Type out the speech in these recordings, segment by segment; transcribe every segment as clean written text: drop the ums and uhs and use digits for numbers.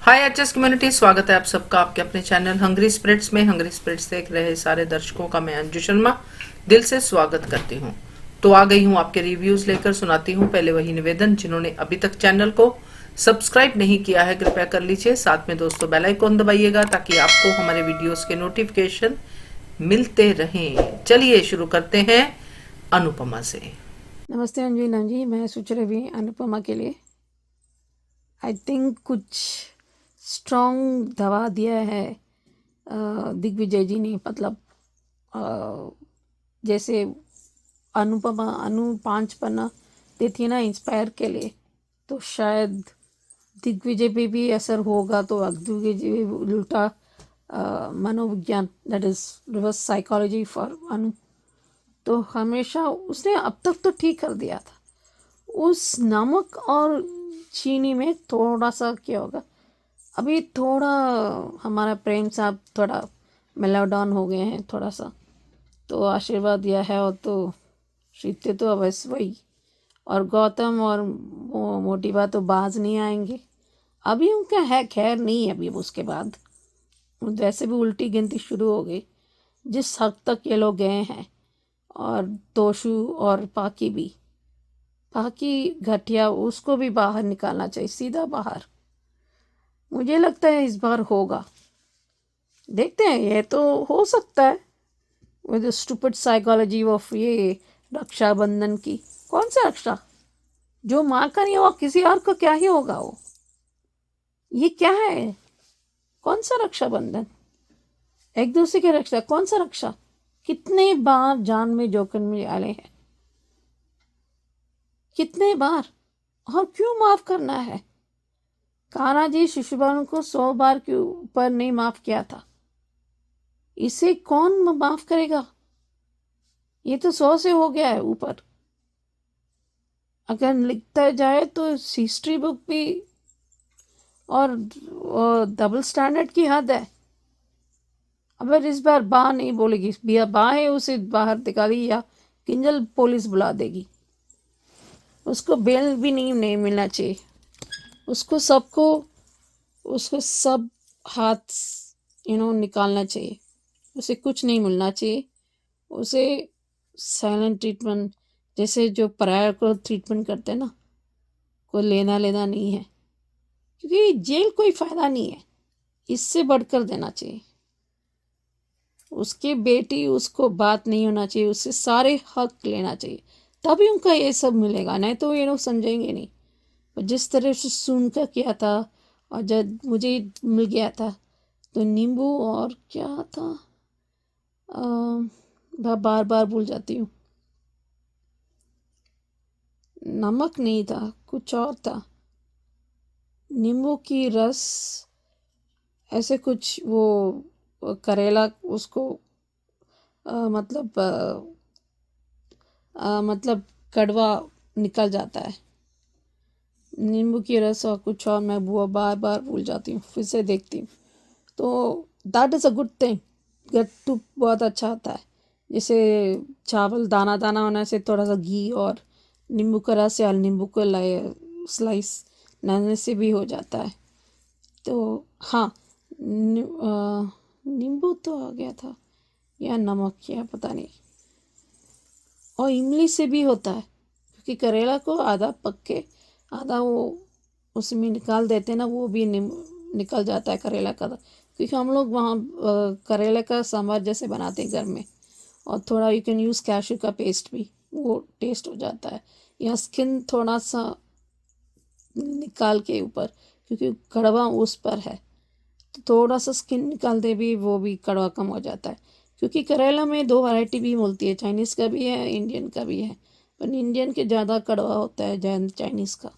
हाय HS community, स्वागत है आप सबका आपके अपने चैनल हंग्री स्पिरिट्स में। हंग्री स्पिरिट्स देख रहे सारे दर्शकों का मैं अंजू शर्मा दिल से स्वागत करती हूँ। तो आ गई हूँ आपके रिव्यूज लेकर, सुनाती हूँ। पहले वही निवेदन, जिन्होंने अभी तक चैनल को सब्सक्राइब नहीं किया है कृपया कर लीजिए। साथ में दोस्तों बेल आइकॉन दबाइएगा ताकि आपको हमारे वीडियोस के नोटिफिकेशन मिलते रहें। चलिए शुरू करते हैं अनुपमा से। नमस्ते अंजुना जी, मैं सोच रही थी अनुपमा के लिए आई थिंक कुछ स्ट्रॉन्ग दवा दिया है दिग्विजय जी ने। मतलब अ, जैसे अनुपमा 5 पन्ना देती है ना इंस्पायर के लिए, तो शायद दिग्विजय पे भी असर होगा। तो दिग्विजय उल्टा मनोविज्ञान, that is reverse psychology for Anu. तो हमेशा उसने अब तक तो ठीक कर दिया था। उस नमक और चीनी में थोड़ा सा क्या होगा, अभी थोड़ा हमारा प्रेम साहब थोड़ा मेलोडाउन हो गए हैं थोड़ा सा। तो आशीर्वाद दिया है, और तो शीते तो अवश्य वही, और गौतम और मोटिवा तो बाज नहीं आएंगे। अभी उनका है, खैर नहीं है अभी। उसके बाद वैसे भी उल्टी गिनती शुरू हो गई जिस हद तक ये लोग गए हैं। और तोशु और बाकी घटिया, उसको भी बाहर निकालना चाहिए, सीधा बाहर। मुझे लगता है इस बार होगा, देखते हैं। ये तो हो सकता है विद स्टूपिड साइकोलॉजी ऑफ ये रक्षाबंधन की। कौन सा रक्षा? जो माँ का नहीं हुआ किसी और को क्या ही होगा वो? ये क्या है? कौन सा रक्षाबंधन? एक दूसरे की रक्षा? कौन सा रक्षा? कितने बार जान में जोखिम में डाले हैं, कितने बार? और क्यों माफ करना है? कान्हा जी शिशुपालन को 100 बार के ऊपर नहीं माफ किया था, इसे कौन माफ करेगा? ये तो 100 से हो गया है ऊपर। अगर लिखता जाए तो हिस्ट्री बुक भी और डबल स्टैंडर्ड की हद है। अगर इस बार बा नहीं बोलेगी, बिया बा है उसे बाहर निकाली या किंजल पुलिस बुला देगी। उसको बेल भी नहीं मिलना चाहिए। उसको सब हाथ निकालना चाहिए। उसे कुछ नहीं मिलना चाहिए। उसे साइलेंट ट्रीटमेंट, जैसे जो पराया को ट्रीटमेंट करते हैं ना, कोई लेना नहीं है। क्योंकि जेल कोई फ़ायदा नहीं है, इससे बढ़कर देना चाहिए। उसके बेटी, उसको बात नहीं होना चाहिए, उससे सारे हक लेना चाहिए, तभी उनका ये सब मिलेगा। नहीं तो ये लोग समझेंगे नहीं। और जिस तरह से सुनकर किया था, और जब मुझे मिल गया था तो नींबू और क्या था, बार बार भूल जाती हूँ। नमक नहीं था, कुछ और था। नींबू की रस, ऐसे कुछ वो करेला उसको मतलब कड़वा निकल जाता है। नींबू की रस और कुछ और, मैं वो बार बार भूल जाती हूँ, फिर से देखती हूँ। तो that is a good thing. गट्टू बहुत अच्छा आता है। जैसे चावल दाना दाना होने से थोड़ा सा घी और नींबू का रस या नींबू को स्लाइस डालने से भी हो जाता है। तो हाँ, नींबू तो आ गया था या नमक, या पता नहीं। और इमली से भी होता है, क्योंकि करेला को आधा पक के आधा वो उसमें निकाल देते हैं ना, वो भी निकल जाता है करेला का। क्योंकि हम लोग वहाँ करेले का सांभर जैसे बनाते हैं घर में। और थोड़ा यू कैन यूज़ कैशू का पेस्ट भी, वो टेस्ट हो जाता है। या स्किन थोड़ा सा निकाल के ऊपर, क्योंकि कड़वा उस पर है, तो थोड़ा सा स्किन निकाल दे भी, वो भी कड़वा कम हो जाता है। क्योंकि करेला में 2 वैरायटी भी मिलती है, चाइनीज़ का भी है, इंडियन का भी है। पर इंडियन के ज़्यादा कड़वा होता है चाइनीज़ का।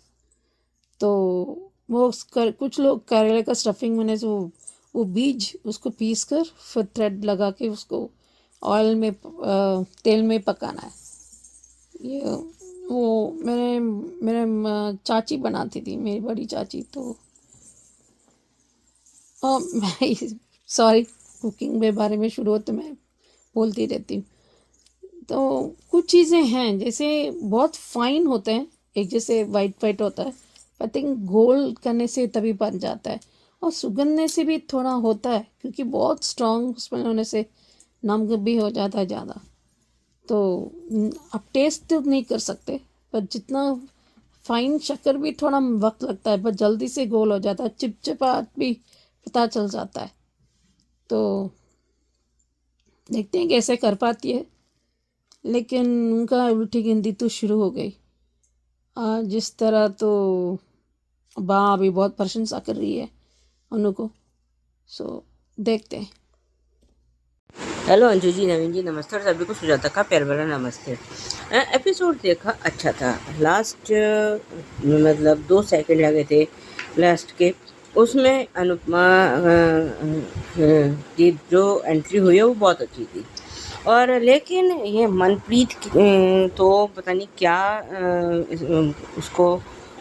तो कुछ लोग करेले का स्टफिंग में से वो बीज उसको पीस कर फिर थ्रेड लगा के उसको ऑयल में तेल में पकाना है। ये वो मेरे चाची बनाती थी, मेरी बड़ी चाची। तो मैं सॉरी, कुकिंग के बारे में शुरू होते मैं बोलती रहती हूँ। तो कुछ चीज़ें हैं जैसे बहुत फाइन होते हैं, एक जैसे वाइट वाइट होता है, आई थिंक गोल करने से तभी बन जाता है। और सुगंधने से भी थोड़ा होता है, क्योंकि बहुत स्ट्रॉन्ग स्मेल होने से नम भी हो जाता है ज़्यादा। तो आप टेस्ट तो नहीं कर सकते, पर जितना फाइन शक्कर भी थोड़ा वक्त लगता है, पर जल्दी से गोल हो जाता है, चिपचिपाहट भी पता चल जाता है। तो देखते हैं कैसे कर पाती है। लेकिन उनका उल्टी गिनती तो शुरू हो गई। जिस तरह तो बा अभी बहुत प्रशंसा कर रही है अनु को। सो देखते हैं। हेलो अंजू जी, नवीन जी, नमस्ते और सभी को सुजाता का प्यार भरा नमस्ते। एपिसोड देखा, अच्छा था। लास्ट मतलब 2 सेकंड लगे थे लास्ट के, उसमें अनुपमा की जो एंट्री हुई है वो बहुत अच्छी थी। और लेकिन ये मनप्रीत तो पता नहीं क्या उसको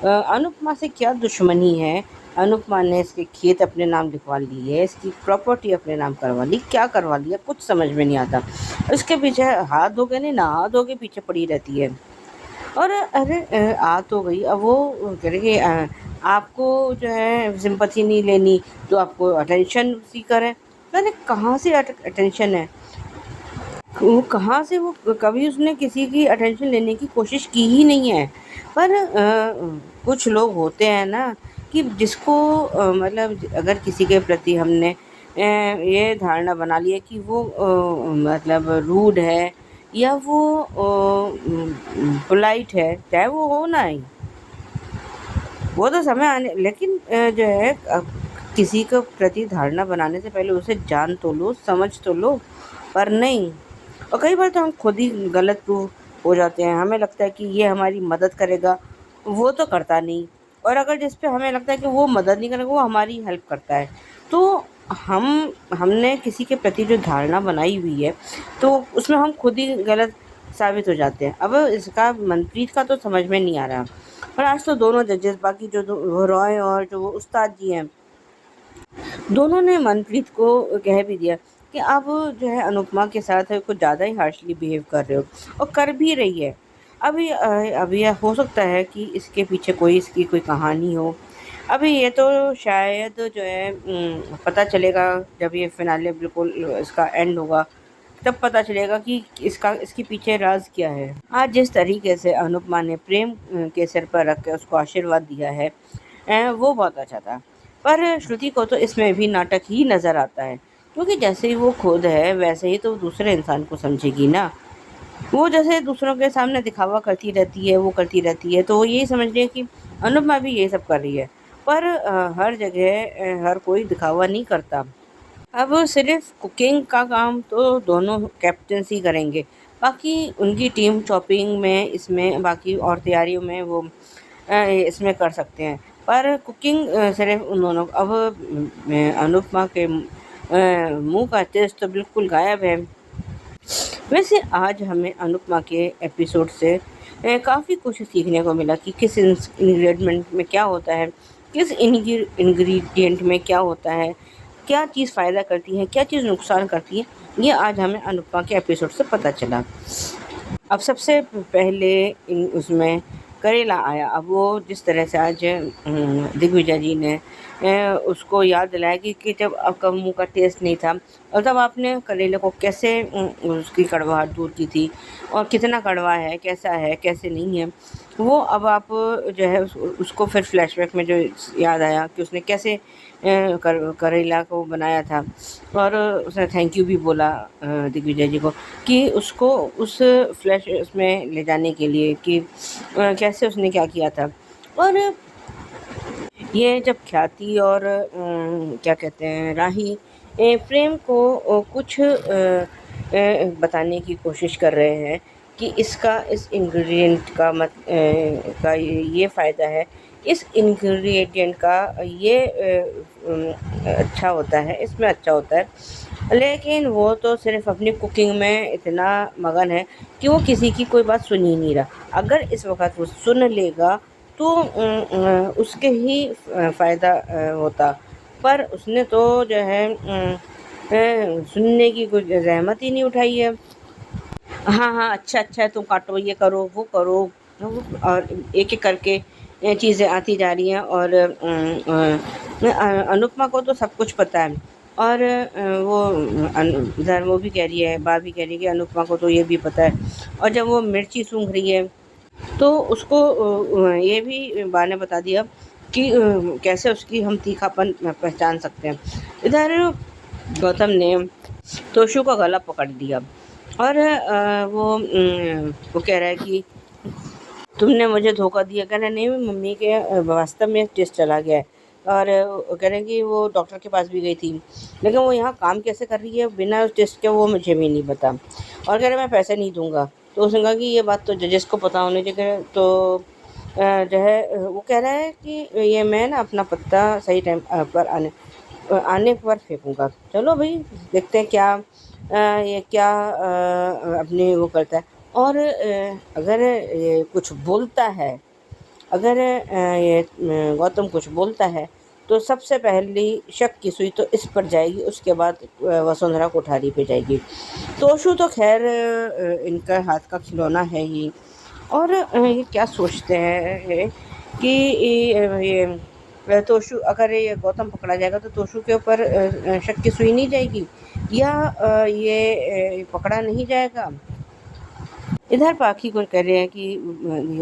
अनुपमा से क्या दुश्मनी है। अनुपमा ने इसके खेत अपने नाम लिखवा ली है, इसकी प्रॉपर्टी अपने नाम करवा ली, क्या करवा लिया कुछ समझ में नहीं आता। उसके पीछे हाथ धो के नहीं, ना हाथ धो के पीछे पड़ी रहती है। और अरे आ तो गई, अब वो कह रही कि आपको जो है सिंपैथी नहीं लेनी तो आपको अटेंशन सीकर है। मैंने कहाँ से अटेंशन है, वो कहाँ से, वो कभी उसने किसी की अटेंशन लेने की कोशिश की ही नहीं है। पर कुछ लोग होते हैं ना कि जिसको मतलब अगर किसी के प्रति हमने ये धारणा बना ली है कि वो मतलब रूड है या वो पोलाइट है, चाहे वो हो ना ही, वो तो समय आने, लेकिन जो है किसी के प्रति धारणा बनाने से पहले उसे जान तो लो, समझ तो लो, पर नहीं। और कई बार तो हम खुद ही गलत प्रूव हो जाते हैं। हमें लगता है कि ये हमारी मदद करेगा, वो तो करता नहीं। और अगर जिस पे हमें लगता है कि वो मदद नहीं करेगा, वो हमारी हेल्प करता है। तो हमने किसी के प्रति जो धारणा बनाई हुई है, तो उसमें हम खुद ही गलत साबित हो जाते हैं। अब इसका मनप्रीत का तो समझ में नहीं आ रहा। पर आज तो दोनों जजेस, बाकी जो वो रॉय और जो वो उस्ताद जी हैं, दोनों ने मनप्रीत को कह भी दिया कि आप जो है अनुपमा के साथ कुछ ज़्यादा ही हार्शली बिहेव कर रहे हो, और कर भी रही है। अभी यह हो सकता है कि इसके पीछे कोई इसकी कोई कहानी हो। अभी ये तो शायद जो है पता चलेगा जब ये फिनाले बिल्कुल इसका एंड होगा, तब पता चलेगा कि इसके पीछे राज क्या है। आज जिस तरीके से अनुपमा ने प्रेम के सिर पर रख के उसको आशीर्वाद दिया है, वो बहुत अच्छा था। पर श्रुति को तो इसमें भी नाटक ही नज़र आता है, क्योंकि जैसे ही वो खुद है वैसे ही तो दूसरे इंसान को समझेगी ना। वो जैसे दूसरों के सामने दिखावा करती रहती है, वो करती रहती है, तो वो यही समझ रही है कि अनुपमा भी यही सब कर रही है। पर हर जगह हर कोई दिखावा नहीं करता। अब सिर्फ कुकिंग का काम तो दोनों कैप्टनसी करेंगे, बाकी उनकी टीम चॉपिंग में, इसमें बाकी और तैयारियों में वो इसमें कर सकते हैं। पर कुकिंग सिर्फ उन दोनों। अब अनुपमा के मुंह का टेस्ट तो बिल्कुल गायब है। वैसे आज हमें अनुपमा के एपिसोड से काफ़ी कुछ सीखने को मिला कि किस इंग्रेडिएंट में क्या होता है, किस इंग्रेडिएंट में क्या होता है, क्या चीज़ फ़ायदा करती है, क्या चीज़ नुकसान करती है। ये आज हमें अनुपमा के एपिसोड से पता चला। अब सबसे पहले उसमें करेला आया। अब वो जिस तरह से आज दिग्विजय जी ने उसको याद दिलाया कि जब आपका मुंह का टेस्ट नहीं था और तब आपने करेले को कैसे उसकी कड़वाहट दूर की थी, और कितना कड़वा है, कैसा है, कैसे नहीं है, वो अब आप जो है उसको फिर फ्लैशबैक में जो याद आया कि उसने कैसे करेला को बनाया था। और उसने थैंक यू भी बोला दिग्विजय जी को कि उसको उस फ्लैश उसमें ले जाने के लिए कि कैसे उसने क्या किया था। और ये जब ख्याति और क्या कहते हैं राही प्रेम को कुछ बताने की कोशिश कर रहे हैं कि इस इंग्रेडिएंट का ये फ़ायदा है, इस इंग्रेडिएंट का ये अच्छा होता है, इसमें अच्छा होता है। लेकिन वो तो सिर्फ अपनी कुकिंग में इतना मगन है कि वो किसी की कोई बात सुन ही नहीं रहा। अगर इस वक्त वो सुन लेगा तो उसके ही फ़ायदा होता। पर उसने तो जो है सुनने की कुछ ज़हमत ही नहीं उठाई है। हाँ हाँ, अच्छा अच्छा, तुम काटो, ये करो, वो करो, और एक एक करके चीज़ें आती जा रही हैं। और अनुपमा को तो सब कुछ पता है। और इधर वो भी कह रही है, बात भी कह रही है कि अनुपमा को तो ये भी पता है। और जब वो मिर्ची सूंघ रही है तो उसको ये भी बा ने बता दिया कि कैसे उसकी हम तीखापन पहचान सकते हैं। इधर गौतम ने तोशु का गला पकड़ दिया और वो कह रहा है कि तुमने मुझे धोखा दिया। कह रहे नहीं, मम्मी के वास्तव में टेस्ट चला गया है। और कह रहे हैं कि वो डॉक्टर के पास भी गई थी, लेकिन वो यहाँ काम कैसे कर रही है बिना उस टेस्ट के, वो मुझे भी नहीं पता। और कह रहे मैं पैसे नहीं दूंगा। तो उसने कहा कि ये बात तो जजेस को पता होनी चाहिए। तो जो है वो कह रहा है कि ये मैं ना अपना पत्ता सही टाइम पर आने पर फेंकूंगा। चलो भाई देखते हैं क्या ये क्या अपने वो करता है। और अगर ये कुछ बोलता है, अगर ये गौतम कुछ बोलता है तो सबसे पहली शक की सुई तो इस पर जाएगी, उसके बाद वसुंधरा कोठारी पे जाएगी। तोशु तो खैर इनका हाथ का खिलौना है ही। और ये क्या सोचते हैं कि ये तोशु, अगर ये गौतम पकड़ा जाएगा तो तोशु के ऊपर शक की सुई नहीं जाएगी, या ये पकड़ा नहीं जाएगा। इधर पाखी को कह रहे हैं कि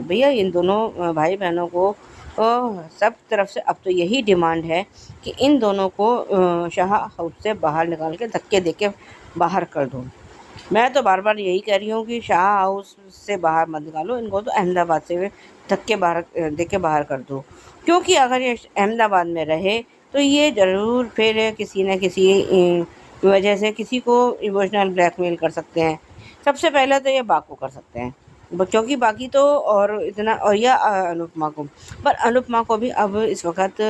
भैया इन दोनों भाई बहनों को सब तरफ से अब तो यही डिमांड है कि इन दोनों को शाह हाउस से बाहर निकाल के धक्के दे के बाहर कर दो। मैं तो बार बार यही कह रही हूँ कि शाह हाउस से बाहर मत निकालो इनको, तो अहमदाबाद से धक्के बाहर दे के बाहर कर दो। क्योंकि अगर ये अहमदाबाद में रहे तो ये ज़रूर फिर किसी न किसी वजह से किसी को इमोशनल ब्लैकमेल कर सकते हैं। सबसे पहले तो ये बाक को कर सकते हैं, क्योंकि बाकी तो और इतना, और या अनुपमा को। पर अनुपमा को भी अब इस वक्त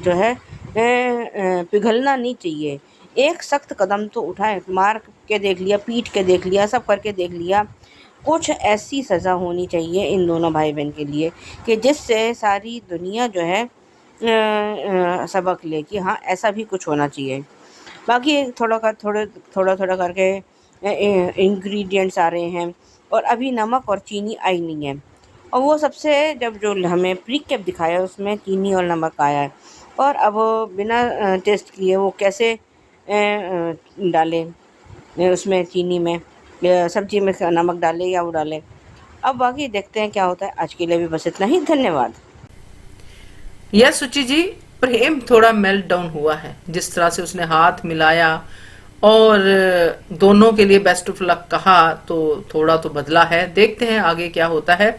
जो है पिघलना नहीं चाहिए। एक सख्त कदम तो उठाए, मार के देख लिया, पीट के देख लिया, सब करके देख लिया। कुछ ऐसी सज़ा होनी चाहिए इन दोनों भाई बहन के लिए कि जिससे सारी दुनिया जो है सबक ले कि हाँ ऐसा भी कुछ होना चाहिए। बाकी थोड़ा थोड़ा करके इंग्रेडिएंट्स आ रहे हैं और अभी नमक और चीनी आई नहीं है। और वो सबसे जब जो हमें प्री कैप दिखाया उसमें चीनी और नमक आया है। और अब वो बिना टेस्ट किए वो कैसे डाले उसमें चीनी में, सब्जी में नमक डाले या वो डाले। अब बाकी देखते हैं क्या होता है। आज के लिए भी बस इतना ही। धन्यवाद। यह सुचि जी, प्रेम थोड़ा मेल्ट डाउन हुआ है। जिस तरह से उसने हाथ मिलाया और दोनों के लिए बेस्ट ऑफ लक कहा, तो थोड़ा तो बदला है। देखते हैं आगे क्या होता है।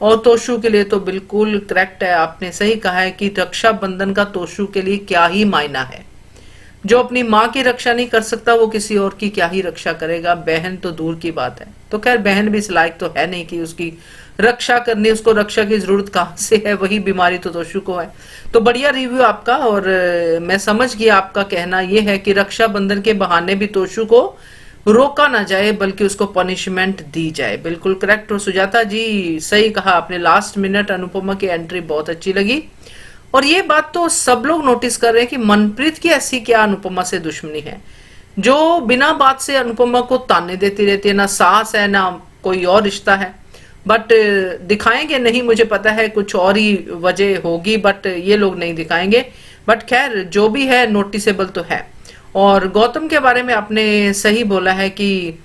और तोशु के लिए तो बिल्कुल करेक्ट है, आपने सही कहा है कि रक्षाबंधन का तोशु के लिए क्या ही मायना है। जो अपनी माँ की रक्षा नहीं कर सकता वो किसी और की क्या ही रक्षा करेगा। बहन तो दूर की बात है। तो खैर बहन भी इस लायक तो है नहीं कि उसकी रक्षा करनी, उसको रक्षा की जरूरत कहाँ से है, वही बीमारी तो तोशु को है। तो बढ़िया रिव्यू आपका। और मैं समझ गया आपका कहना यह है कि रक्षाबंधन के बहाने भी तोशु को रोका ना जाए बल्कि उसको पनिशमेंट दी जाए। बिल्कुल करेक्ट। और सुजाता जी सही कहा आपने, लास्ट मिनट अनुपमा की एंट्री बहुत अच्छी लगी। और ये बात तो सब लोग नोटिस कर रहे हैं कि मनप्रीत की ऐसी क्या अनुपमा से दुश्मनी है जो बिना बात से अनुपमा को ताने देती रहती है। ना सास है ना कोई और रिश्ता है। बट दिखाएंगे नहीं, मुझे पता है कुछ और ही वजह होगी, बट ये लोग नहीं दिखाएंगे। बट खैर जो भी है नोटिसेबल तो है। और गौतम के बारे में आपने सही बोला है कि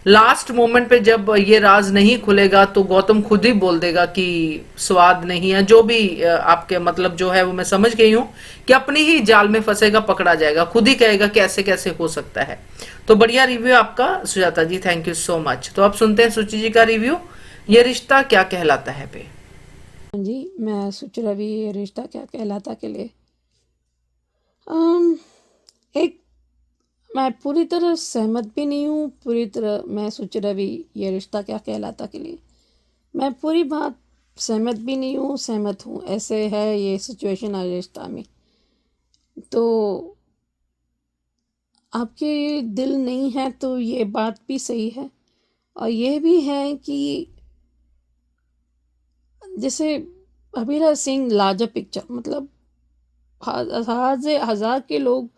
लास्ट मोमेंट पे जब ये राज नहीं खुलेगा तो गौतम खुद ही बोल देगा कि स्वाद नहीं है। जो भी आपके मतलब जो है वो मैं समझ गई हूँ कि अपनी ही जाल में फंसेगा, पकड़ा जाएगा, खुद ही कहेगा कि ऐसे कैसे हो सकता है। तो बढ़िया रिव्यू आपका सुजाता जी, थैंक यू सो मच। तो अब सुनते हैं सुचि जी का रिव्यू, ये रिश्ता क्या कहलाता है पे। जी, मैं सोच रही ये रिश्ता क्या कहलाता के लिए एक मैं पूरी तरह सहमत भी नहीं हूँ, पूरी तरह मैं सोच रही ये रिश्ता क्या कहलाता के लिए मैं पूरी बात सहमत भी नहीं हूँ, सहमत हूँ। ऐसे है ये सिचुएशन है रिश्ता में। तो आपके दिल नहीं है तो ये बात भी सही है। और ये भी है कि जैसे अभिरा सिंह लार्जर पिक्चर, मतलब हजार के लोग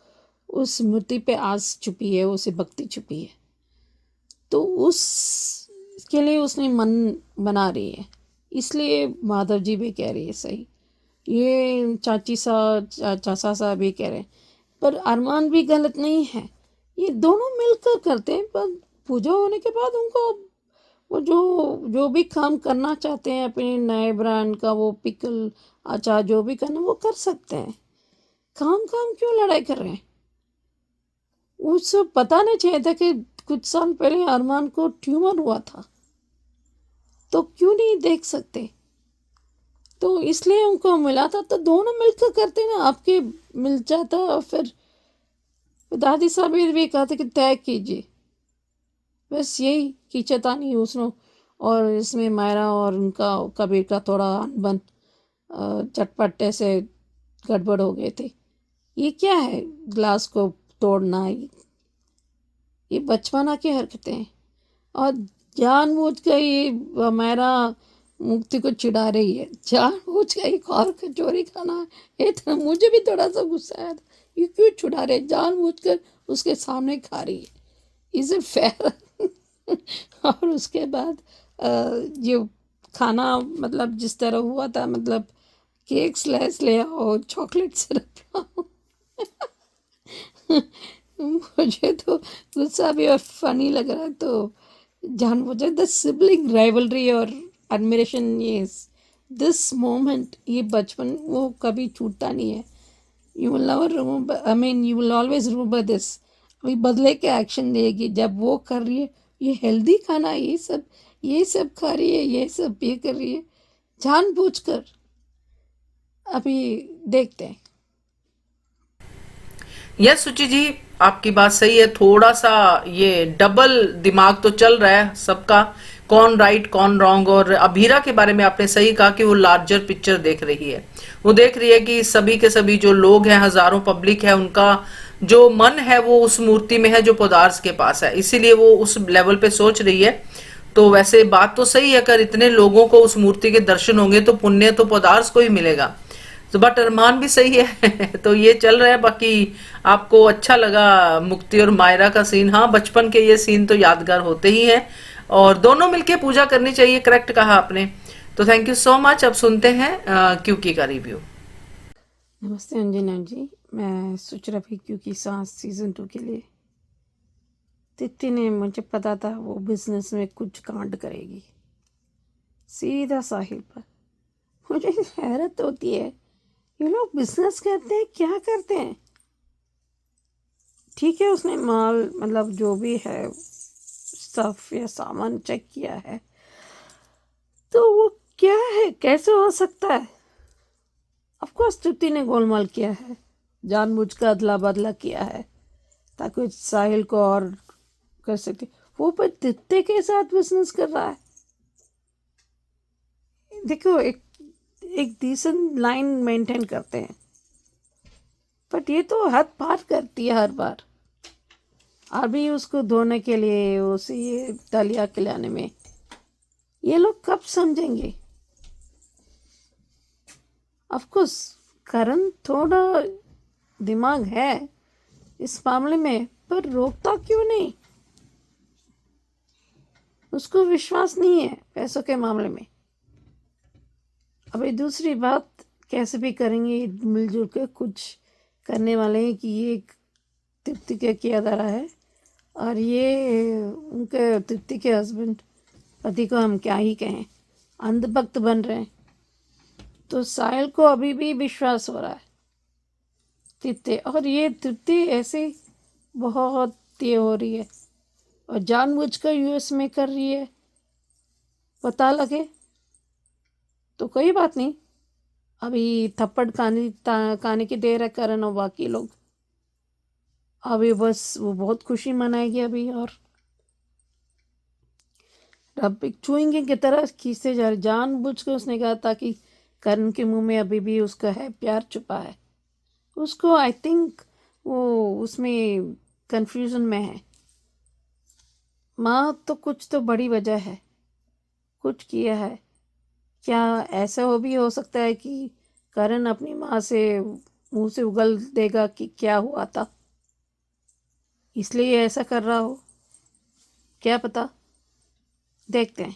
उस मूर्ति पे आस छुपी है, उसे भक्ति छुपी है, तो उसके लिए उसने मन बना रही है। इसलिए माधव जी भी कह रही है सही। ये चाचा साहब ये कह रहे हैं, पर अरमान भी गलत नहीं है, ये दोनों मिलकर करते हैं। पर पूजा होने के बाद उनको वो जो जो भी काम करना चाहते हैं अपने नए ब्रांड का, वो पिकल अचार जो भी करना वो कर सकते हैं। काम काम क्यों लड़ाई कर रहे हैं? उसको पता नहीं चाहिए था कि कुछ साल पहले अरमान को ट्यूमर हुआ था, तो क्यों नहीं देख सकते? तो इसलिए उनको मिला था, तो दोनों मिलकर करते ना, आपके मिल जाता। और फिर दादी साहब ये भी कहा था कि तय कीजिए, बस यही खींचतानी उसने। और इसमें मायरा और उनका कबीर का थोड़ा अनबन, चटपट ऐसे गड़बड़ हो गए थे। ये क्या है, ग्लास को तोड़ना, ये बचपना की हरकतें हैं। और जानबूझ कर ये हमारा मुक्ति को चिढ़ा रही है, जानबूझ कर एक और कचौरी खाना है। ये तो मुझे भी थोड़ा सा गुस्सा आया था, ये क्यों छुड़ा रहे, जानबूझ कर उसके सामने खा रही है, इज इट फेयर? और उसके बाद जो खाना मतलब जिस तरह हुआ था, मतलब केक स्लैश ले आओ, चॉकलेट सिरप लाओ। मुझे तो गुस्सा भी और फनी लग रहा है। तो जानबूझे द सिबलिंग राइवलरी और एडमिरेशन, ये दिस मोमेंट, ये बचपन वो कभी छूटता नहीं है। You will never remember, I mean you will always remember this. अभी बदले के एक्शन देगी जब वो कर रही है, ये हेल्दी खाना, ये सब खा रही है, ये सब ये कर रही है जानबूझकर। अभी देखते हैं। यस सुचि जी, आपकी बात सही है। थोड़ा सा ये डबल दिमाग तो चल रहा है सबका, कौन राइट कौन रॉन्ग। और अभीरा के बारे में आपने सही कहा कि वो लार्जर पिक्चर देख रही है। वो देख रही है कि सभी के सभी जो लोग हैं, हजारों पब्लिक है, उनका जो मन है वो उस मूर्ति में है जो पदार्थ के पास है, इसीलिए वो उस लेवल पे सोच रही है। तो वैसे बात तो सही है, अगर इतने लोगों को उस मूर्ति के दर्शन होंगे तो पुण्य तो पदार्थ को ही मिलेगा। तो बट अरमान भी सही है। तो ये चल रहा है। बाकी आपको अच्छा लगा मुक्ति और मायरा का सीन? हाँ, बचपन के ये सीन तो यादगार होते ही हैं, और दोनों मिलके पूजा करनी चाहिए, करेक्ट कहा आपने। तो थैंक यू सो मच। अब सुनते हैं क्यूकी का रिव्यू। नमस्ते अंजना जी, मैं सोच रहा थी क्योंकि सांस सीज़न 2 के लिए तिथि ने, मुझे पता था वो बिजनेस में कुछ कांड करेगी, सीधा साहिल पर। मुझे हैरत होती है, ये लोग बिजनेस करते हैं क्या करते हैं? ठीक है, उसने माल मतलब जो भी है स्टफ या सामान चेक किया है, तो वो क्या है, कैसे हो सकता है? ऑफ कोर्स तृप्ति ने गोलमाल किया है, जानबूझकर अदला बदला किया है ताकि साहिल को और कर सके। वो पर तृप्ति के साथ बिजनेस कर रहा है। देखो, एक डिसेंट लाइन मेंटेन करते हैं, बट ये तो हद पार करती है हर बार। अभी उसको धोने के लिए, उसे ये दलिया खिलाने में, ये लोग कब समझेंगे? ऑफ कोर्स करण थोड़ा दिमाग है इस मामले में, पर रोकता क्यों नहीं? उसको विश्वास नहीं है पैसों के मामले में। अभी दूसरी बात, कैसे भी करेंगे मिलजुल कर कुछ करने वाले हैं कि ये तृप्ति का किया जा रहा है, और ये उनके तृप्ति के हस्बैंड पति को हम क्या ही कहें, अंधभक्त बन रहे हैं। तो साहिल को अभी भी विश्वास हो रहा है तृप्ति, और ये तृप्ति ऐसे बहुत ये हो रही है और जानबूझकर यूएस में कर रही है, पता लगे तो कोई बात नहीं। अभी थप्पड़ खाने की देर है करण और बाकी लोग, अभी बस वो बहुत खुशी मनाएगी अभी। और अब एक चुईंगे की तरह खींचते जा रहे, जानबूझकर उसने कहा ताकि करण के मुंह में अभी भी उसका है प्यार छुपा है। उसको आई थिंक वो उसमें कंफ्यूजन में है। माँ तो कुछ तो बड़ी वजह है, कुछ किया है क्या? ऐसा हो भी हो सकता है कि करण अपनी माँ से मुंह से उगल देगा कि क्या हुआ था, इसलिए ऐसा कर रहा हो, क्या पता। देखते हैं।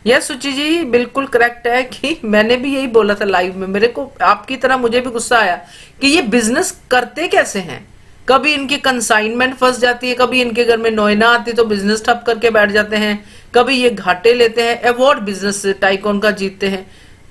यह सुचि जी बिल्कुल करेक्ट है कि मैंने भी यही बोला था लाइव में। मेरे को आपकी तरह मुझे भी गुस्सा आया कि ये बिजनेस करते कैसे हैं। कभी इनकी कंसाइनमेंट फंस जाती है, कभी इनके घर में नोएना आती तो बिजनेस ठप करके बैठ जाते हैं, कभी ये घाटे लेते हैं, अवार्ड बिजनेस टाइकॉन का जीतते हैं।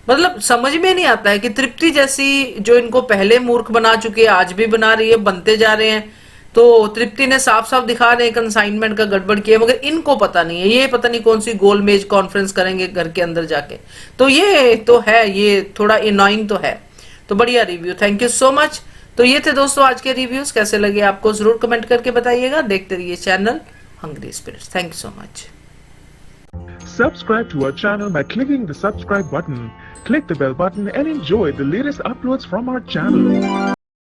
मतलब समझ में नहीं आता है कि तृप्ति जैसी जो इनको पहले मूर्ख बना चुकी है आज भी बना रही है, बनते जा रहे हैं। तो तृप्ति ने साफ साफ दिखा रहे हैं कंसाइनमेंट का गड़बड़ किया, मगर इनको पता नहीं है। ये पता नहीं कौन सी गोलमेज कॉन्फ्रेंस करेंगे घर के अंदर जाके। तो ये तो है, ये थोड़ा इनॉइंग तो है। तो बढ़िया review, thank you so much. तो ये थे दोस्तों आज के रिव्यूज, कैसे लगे आपको जरूर कमेंट करके बताइएगा। देखते रहिए channel Hungry Spirits. Thank you so much. Subscribe to our channel by clicking the subscribe button. Click the bell button and enjoy the latest uploads from our channel.